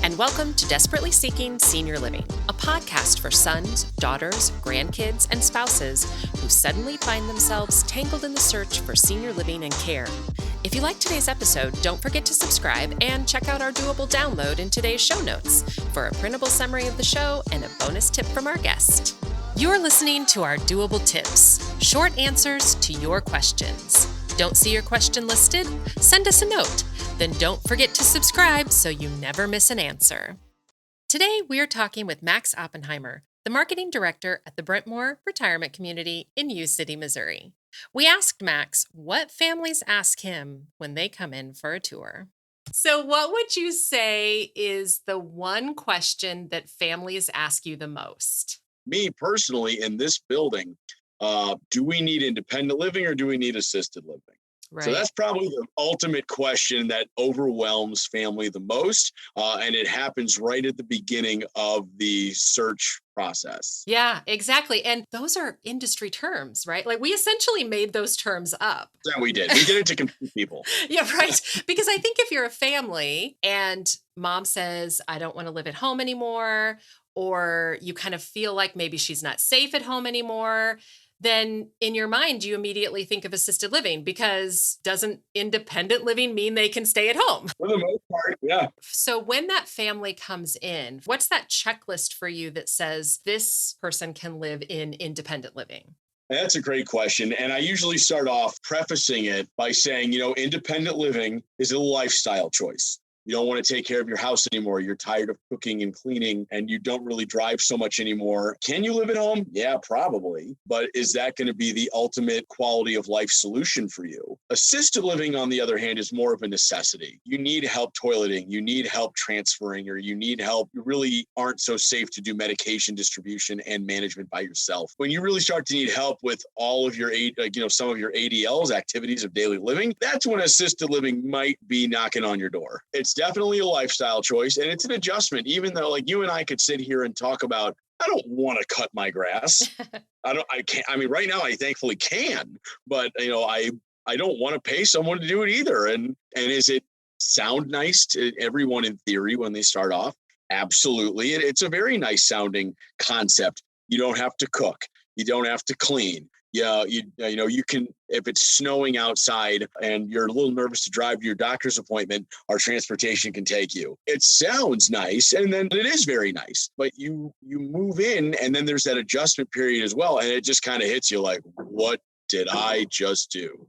And welcome to Desperately Seeking Senior Living, a podcast for sons, daughters, grandkids, and spouses who suddenly find themselves tangled in the search for senior living and care. If you like today's episode, don't forget to subscribe and check out our doable download in today's show notes for a printable summary of the show and a bonus tip from our guest. You're listening to our doable tips, short answers to your questions. Don't see your question listed? Send us a note. Then don't forget to subscribe so you never miss an answer. Today, we are talking with Max Oppenheimer, the marketing director at the Brentmore Retirement Community in U City, Missouri. We asked Max what families ask him when they come in for a tour. So what would you say is the one question that families ask you the most? Me personally, in this building, do we need independent living or do we need assisted living? Right. So that's probably the ultimate question that overwhelms family the most. And it happens right at the beginning of the search process. Yeah, exactly. And those are industry terms, right? Like we essentially made those terms up. Yeah, we did. We did it to confuse people. Yeah, right. Because I think if you're a family and mom says, I don't want to live at home anymore, or you kind of feel like maybe she's not safe at home anymore, then in your mind, you immediately think of assisted living because doesn't independent living mean they can stay at home? For the most part, yeah. So when that family comes in, what's that checklist for you that says this person can live in independent living? That's a great question. And I usually start off prefacing it by saying, independent living is a lifestyle choice. You don't want to take care of your house anymore. You're tired of cooking and cleaning and you don't really drive so much anymore. Can you live at home? Yeah, probably. But is that going to be the ultimate quality of life solution for you? Assisted living, on the other hand, is more of a necessity. You need help toileting. You need help transferring, or you need help. You really aren't so safe to do medication distribution and management by yourself. When you really start to need help with all of your, some of your ADLs, activities of daily living, that's when assisted living might be knocking on your door. It's definitely a lifestyle choice, and it's an adjustment. Even though, like, you and I could sit here and talk about, I don't want to cut my grass. I can't. I mean, right now I thankfully can, but I don't want to pay someone to do it either. And is it sound nice to everyone in theory when they start off? Absolutely. It's a very nice sounding concept. You don't have to cook. You don't have to clean. Yeah, you can, if it's snowing outside and you're a little nervous to drive to your doctor's appointment, our transportation can take you. It sounds nice, and then it is very nice, but you move in and then there's that adjustment period as well. And it just kind of hits you like, what did I just do?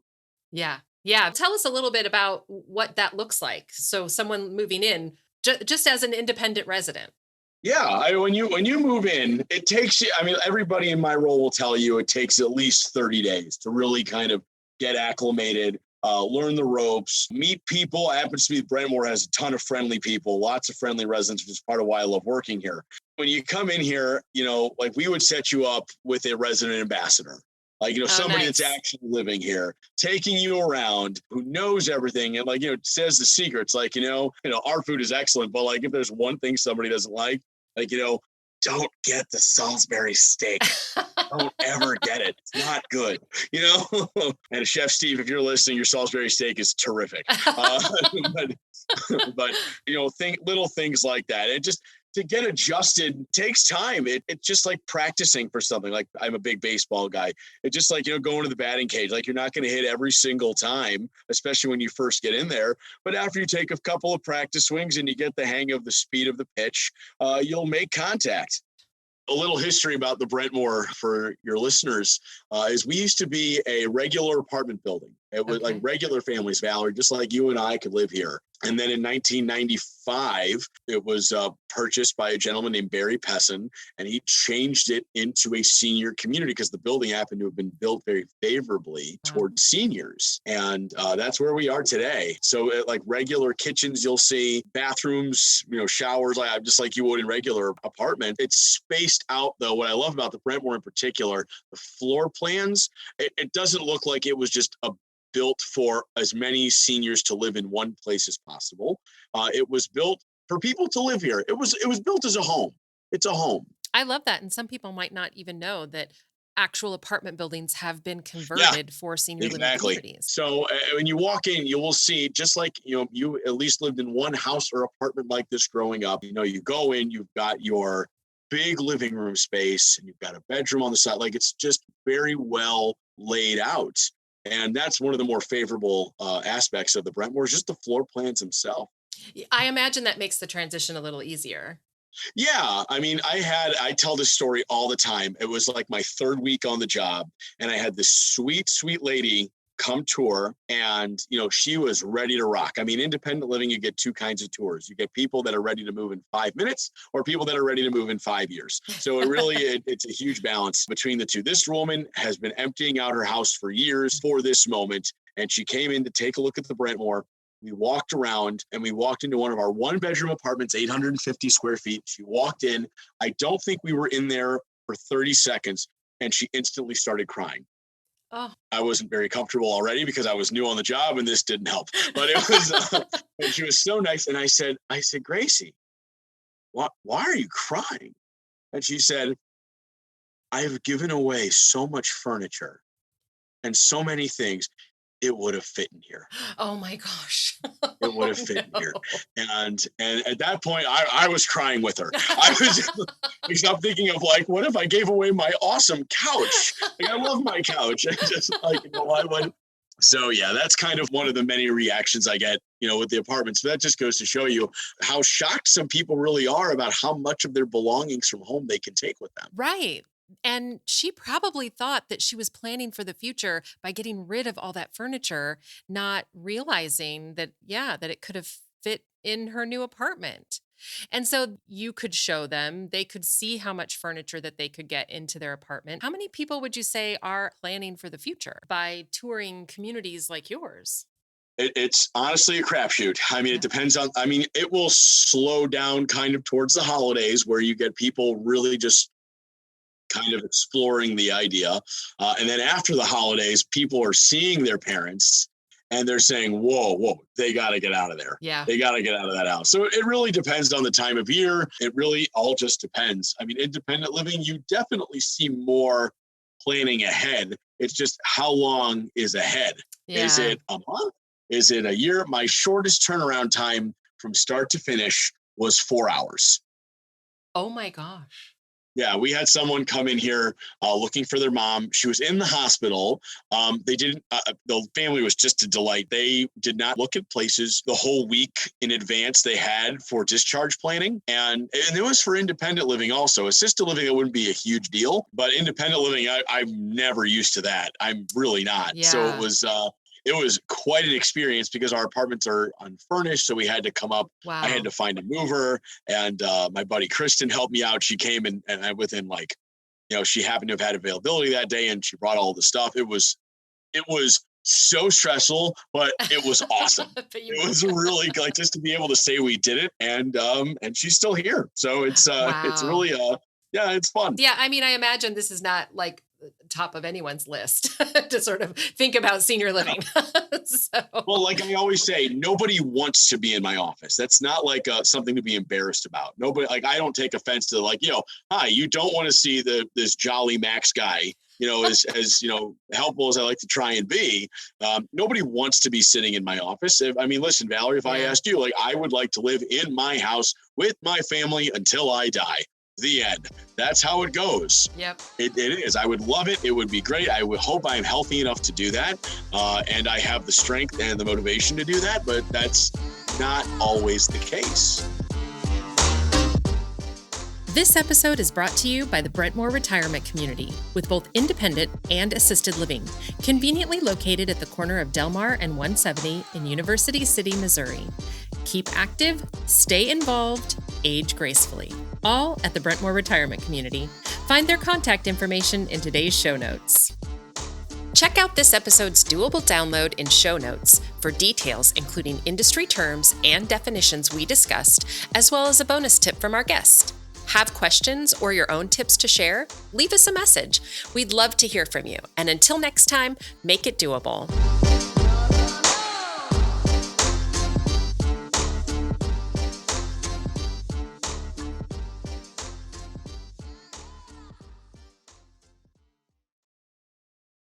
Yeah. Tell us a little bit about what that looks like. So someone moving in just as an independent resident. Yeah, when you move in, it takes you, everybody in my role will tell you it takes at least 30 days to really kind of get acclimated, learn the ropes, meet people. It happens to be Brentmore has a ton of friendly people, lots of friendly residents, which is part of why I love working here. When you come in here, like we would set you up with a resident ambassador. Like, somebody nice. That's actually living here, taking you around, who knows everything and says the secrets. Like, our food is excellent, but like if there's one thing somebody doesn't like, don't get the Salisbury steak. Don't ever get it. It's not good, And Chef Steve, if you're listening, your Salisbury steak is terrific. But think little things like that. It just to get adjusted takes time. It's just like practicing for something. Like I'm a big baseball guy. It's just like, going to the batting cage. Like you're not going to hit every single time, especially when you first get in there. But after you take a couple of practice swings and you get the hang of the speed of the pitch, you'll make contact. A little history about the Brentmore for your listeners is we used to be a regular apartment building. It was like regular families, Valerie, just like you and I could live here. And then in 1995, it was purchased by a gentleman named Barry Pesson, and he changed it into a senior community because the building happened to have been built very favorably toward seniors. And that's where we are today. So like regular kitchens, you'll see bathrooms, showers, just like you would in regular apartment. It's spaced out, though. What I love about the Brentmore in particular, the floor plans, it doesn't look like it was just built for as many seniors to live in one place as possible. It was built for people to live here. It was built as a home. It's a home. I love that. And some people might not even know that actual apartment buildings have been Yeah, converted for senior living exactly. communities. So when you walk in, you will see, just like, you at least lived in one house or apartment like this growing up. You go in, you've got your big living room space and you've got a bedroom on the side. Like, it's just very well laid out. And that's one of the more favorable aspects of the Brentmore, is just the floor plans themselves. I imagine that makes the transition a little easier. Yeah, I mean, I tell this story all the time. It was like my third week on the job, and I had this sweet, sweet lady come tour, and she was ready to rock. I mean, independent living, you get two kinds of tours. You get people that are ready to move in 5 minutes, or people that are ready to move in 5 years. So it's a huge balance between the two. This woman has been emptying out her house for years for this moment, and she came in to take a look at the Brentmore. We walked around and we walked into one of our one bedroom apartments, 850 square feet. She walked in. I don't think we were in there for 30 seconds, and she instantly started crying. Oh. I wasn't very comfortable already because I was new on the job, and this didn't help. But it was, and she was so nice. And I said, Gracie, why are you crying? And she said, I've given away so much furniture and so many things. It would have fit in here. Oh my gosh. It would have fit in here. And at that point, I was crying with her. I was because I'm thinking of, like, what if I gave away my awesome couch? Like, I love my couch. I just, like, I would. So yeah, that's kind of one of the many reactions I get, with the apartments. But that just goes to show you how shocked some people really are about how much of their belongings from home they can take with them. Right. And she probably thought that she was planning for the future by getting rid of all that furniture, not realizing that, yeah, that it could have fit in her new apartment. And so you could show them, they could see how much furniture that they could get into their apartment. How many people would you say are planning for the future by touring communities like yours? It's honestly a crapshoot. I mean, Yeah. it depends on, it will slow down kind of towards the holidays, where you get people really just kind of exploring the idea. And then after the holidays, people are seeing their parents and they're saying, whoa, they got to get out of there. Yeah. They got to get out of that house. So it really depends on the time of year. It really all just depends. I mean, independent living, you definitely see more planning ahead. It's just, how long is ahead? Yeah. Is it a month? Is it a year? My shortest turnaround time from start to finish was 4 hours. Oh my gosh. Yeah, we had someone come in here looking for their mom. She was in the hospital. They didn't. The family was just a delight. They did not look at places the whole week in advance. They had for discharge planning, and it was for independent living also. Assisted living, it wouldn't be a huge deal, but independent living, I'm never used to that. I'm really not. Yeah. So it was quite an experience because our apartments are unfurnished. So we had to come up. Wow. I had to find a mover, and my buddy Kristen helped me out. She came and I, within she happened to have had availability that day, and she brought all the stuff. It was so stressful, but it was awesome. It was really like, just to be able to say we did it, and she's still here. So it's really yeah, it's fun. Yeah, I mean, I imagine this is not like top of anyone's list to sort of think about senior living. Well, like I always say, nobody wants to be in my office. That's not like something to be embarrassed about. Nobody, like, I don't take offense to, like, hi, you don't want to see this jolly Max guy, as helpful as I like to try and be. Nobody wants to be sitting in my office. Listen, Valerie, if I asked you, like, I would like to live in my house with my family until I die. The end. That's how it goes. Yep. It is. I would love it. It would be great. I would hope I'm healthy enough to do that. And I have the strength and the motivation to do that, but that's not always the case. This episode is brought to you by the Brentmore Retirement Community, with both independent and assisted living, conveniently located at the corner of Delmar and 170 in University City, Missouri. Keep active, stay involved, age gracefully. All at the Brentmore Retirement Community. Find their contact information in today's show notes. Check out this episode's doable download in show notes for details, including industry terms and definitions we discussed, as well as a bonus tip from our guest. Have questions or your own tips to share? Leave us a message. We'd love to hear from you. And until next time, make it doable.